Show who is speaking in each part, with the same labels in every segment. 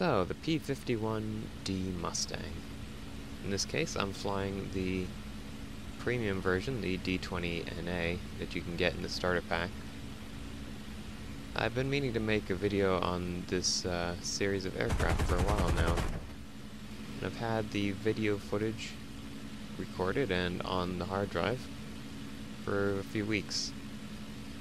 Speaker 1: So, the P-51D Mustang. In this case, I'm flying the premium version, the D20NA, that you can get in the starter pack. I've been meaning to make a video on this series of aircraft for a while now. And I've had the video footage recorded and on the hard drive for a few weeks.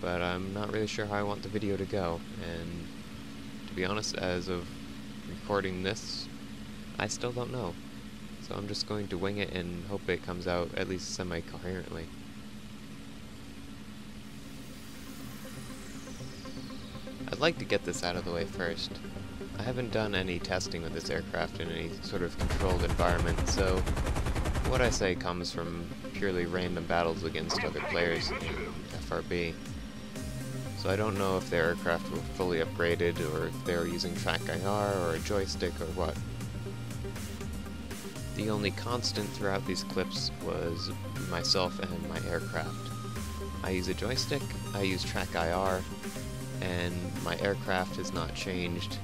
Speaker 1: But I'm not really sure how I want the video to go, and to be honest, as of recording this, I still don't know. So I'm just going to wing it and hope it comes out at least semi-coherently. I'd like to get this out of the way first. I haven't done any testing with this aircraft in any sort of controlled environment, so what I say comes from purely random battles against other players in FRB. So I don't know if their aircraft were fully upgraded, or if they were using track IR or a joystick or what. The only constant throughout these clips was myself and my aircraft. I use a joystick, I use track IR, and my aircraft has not changed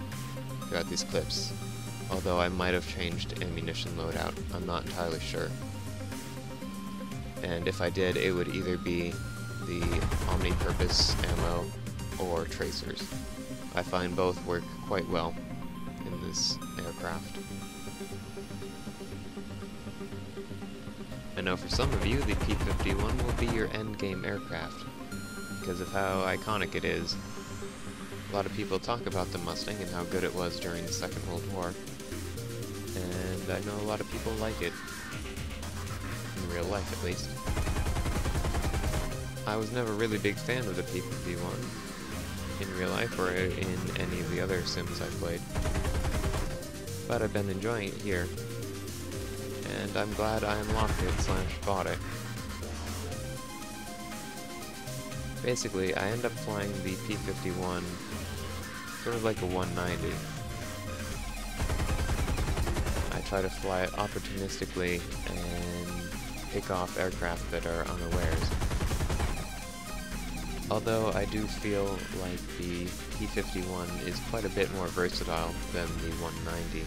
Speaker 1: throughout these clips. Although I might have changed ammunition loadout, I'm not entirely sure. And if I did, it would either be the omni-purpose ammo or tracers. I find both work quite well in this aircraft. I know for some of you the P-51 will be your endgame aircraft because of how iconic it is. A lot of people talk about the Mustang and how good it was during the Second World War, and I know a lot of people like it, in real life at least. I was never really a big fan of the P-51 in real life or in any of the other sims I played, but I've been enjoying it here, and I'm glad I unlocked it / bought it. Basically, I end up flying the P-51 sort of like a 190. I try to fly it opportunistically and pick off aircraft that are unawares. Although I do feel like the P-51 is quite a bit more versatile than the 190.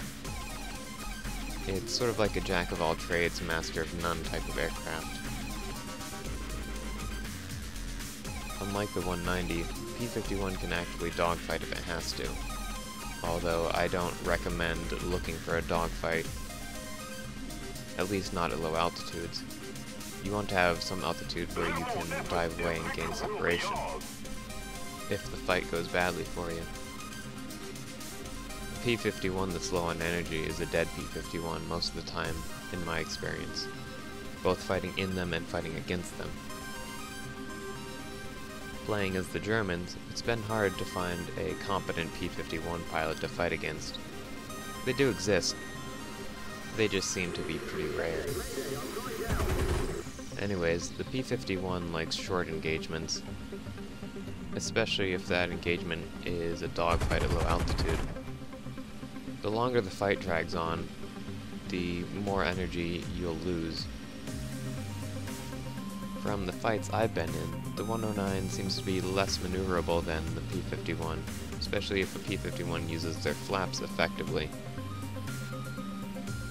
Speaker 1: It's sort of like a jack-of-all-trades, master-of-none type of aircraft. Unlike the 190, P-51 can actually dogfight if it has to. Although I don't recommend looking for a dogfight, at least not at low altitudes. You want to have some altitude where you can dive away and gain separation, if the fight goes badly for you. The P-51 that's low on energy is a dead P-51 most of the time, in my experience, both fighting in them and fighting against them. Playing as the Germans, it's been hard to find a competent P-51 pilot to fight against. They do exist, they just seem to be pretty rare. Anyways, the P-51 likes short engagements, especially if that engagement is a dogfight at low altitude. The longer the fight drags on, the more energy you'll lose. From the fights I've been in, the 109 seems to be less maneuverable than the P-51, especially if the P-51 uses their flaps effectively.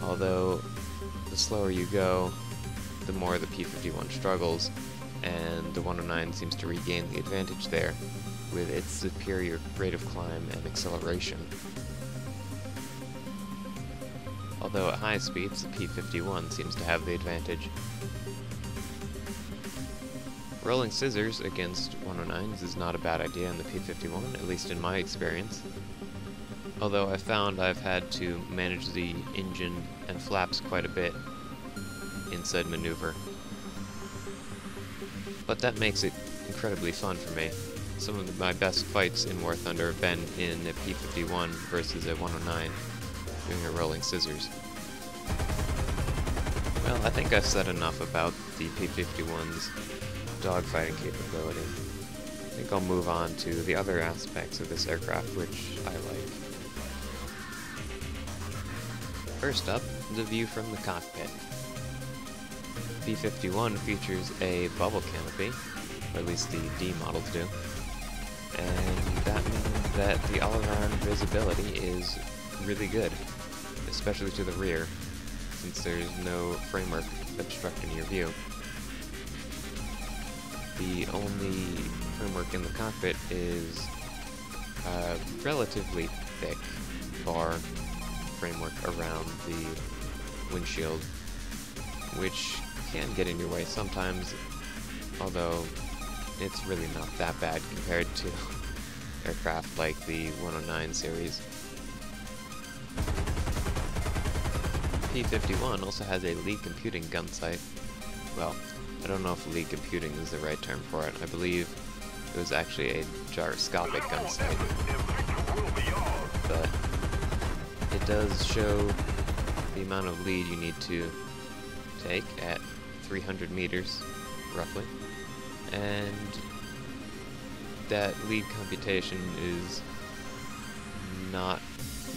Speaker 1: Although, the slower you go, the more the P-51 struggles, and the 109 seems to regain the advantage there, with its superior rate of climb and acceleration. Although at high speeds, the P-51 seems to have the advantage. Rolling scissors against 109s is not a bad idea in the P-51, at least in my experience. Although I found I've had to manage the engine and flaps quite a bit in said maneuver. But that makes it incredibly fun for me. Some of my best fights in War Thunder have been in a P-51 versus a 109, doing a rolling scissors. Well, I think I've said enough about the P-51's dogfighting capability. I think I'll move on to the other aspects of this aircraft which I like. First up, the view from the cockpit. P-51 features a bubble canopy, or at least the D models do, and that means that the all-around visibility is really good, especially to the rear, since there's no framework obstructing your view. The only framework in the cockpit is a relatively thick bar framework around the windshield, which can get in your way sometimes, although it's really not that bad compared to aircraft like the 109 series. P-51 also has a lead computing gun sight. Well, I don't know if lead computing is the right term for it. I believe it was actually a gyroscopic gun sight. But it does show the amount of lead you need to take at 300 meters, roughly. And that lead computation is not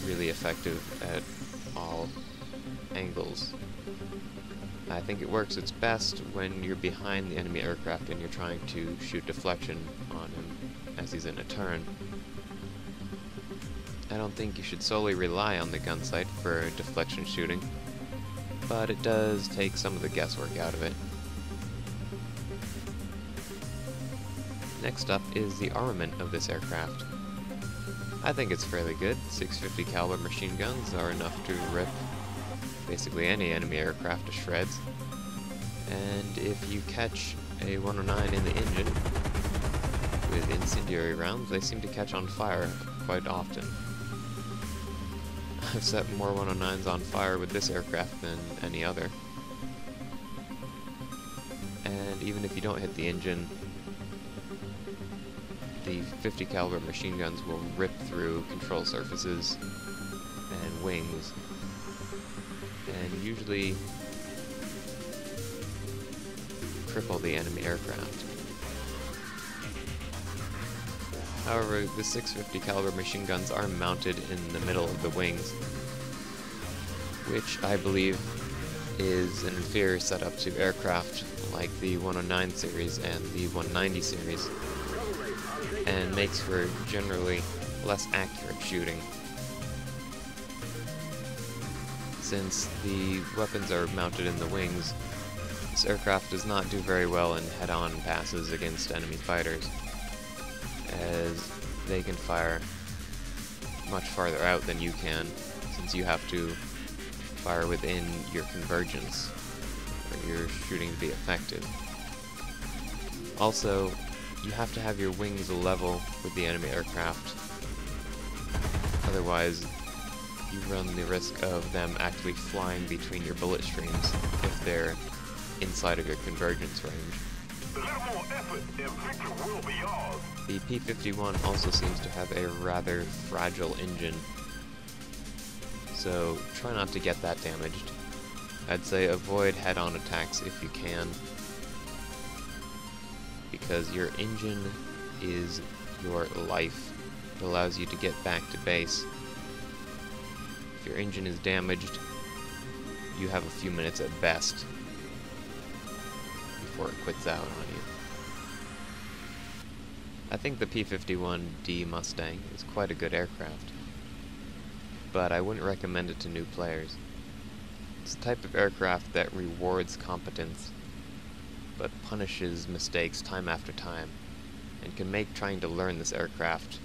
Speaker 1: really effective at all angles. I think it works its best when you're behind the enemy aircraft and you're trying to shoot deflection on him as he's in a turn. I don't think you should solely rely on the gun sight for deflection shooting, but it does take some of the guesswork out of it. Next up is the armament of this aircraft. I think it's fairly good. 650 caliber machine guns are enough to rip basically any enemy aircraft to shreds. And if you catch a 109 in the engine with incendiary rounds, they seem to catch on fire quite often. I've set more 109s on fire with this aircraft than any other. And even if you don't hit the engine, the 50 caliber machine guns will rip through control surfaces and wings, and usually cripple the enemy aircraft. However, the 650 caliber machine guns are mounted in the middle of the wings, which I believe is an inferior setup to aircraft like the 109 series and the 190 series, and makes for generally less accurate shooting. Since the weapons are mounted in the wings, this aircraft does not do very well in head-on passes against enemy fighters, as they can fire much farther out than you can, since you have to fire within your convergence for your shooting to be effective. Also, you have to have your wings level with the enemy aircraft, otherwise you run the risk of them actually flying between your bullet streams if they're inside of your convergence range. The P-51 also seems to have a rather fragile engine, so try not to get that damaged. I'd say avoid head-on attacks if you can, because your engine is your life. It allows you to get back to base. If your engine is damaged, you have a few minutes at best before it quits out on you. I think the P-51D Mustang is quite a good aircraft, but I wouldn't recommend it to new players. It's the type of aircraft that rewards competence, but punishes mistakes time after time, and can make trying to learn this aircraft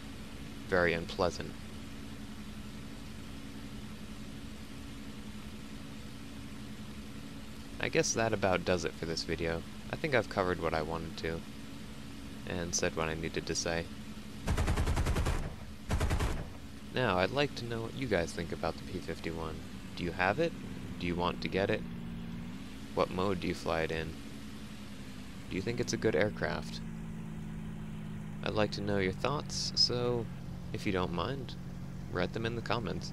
Speaker 1: very unpleasant. I guess that about does it for this video. I think I've covered what I wanted to, and said what I needed to say. Now, I'd like to know what you guys think about the P-51. Do you have it? Do you want to get it? What mode do you fly it in? Do you think it's a good aircraft? I'd like to know your thoughts, so if you don't mind, write them in the comments.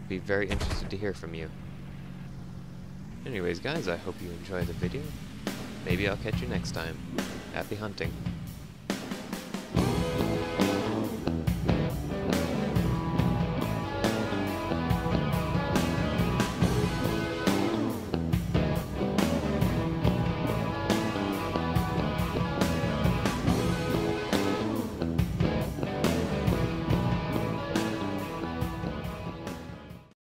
Speaker 1: I'd be very interested to hear from you. Anyways guys, I hope you enjoyed the video. Maybe I'll catch you next time. Happy hunting.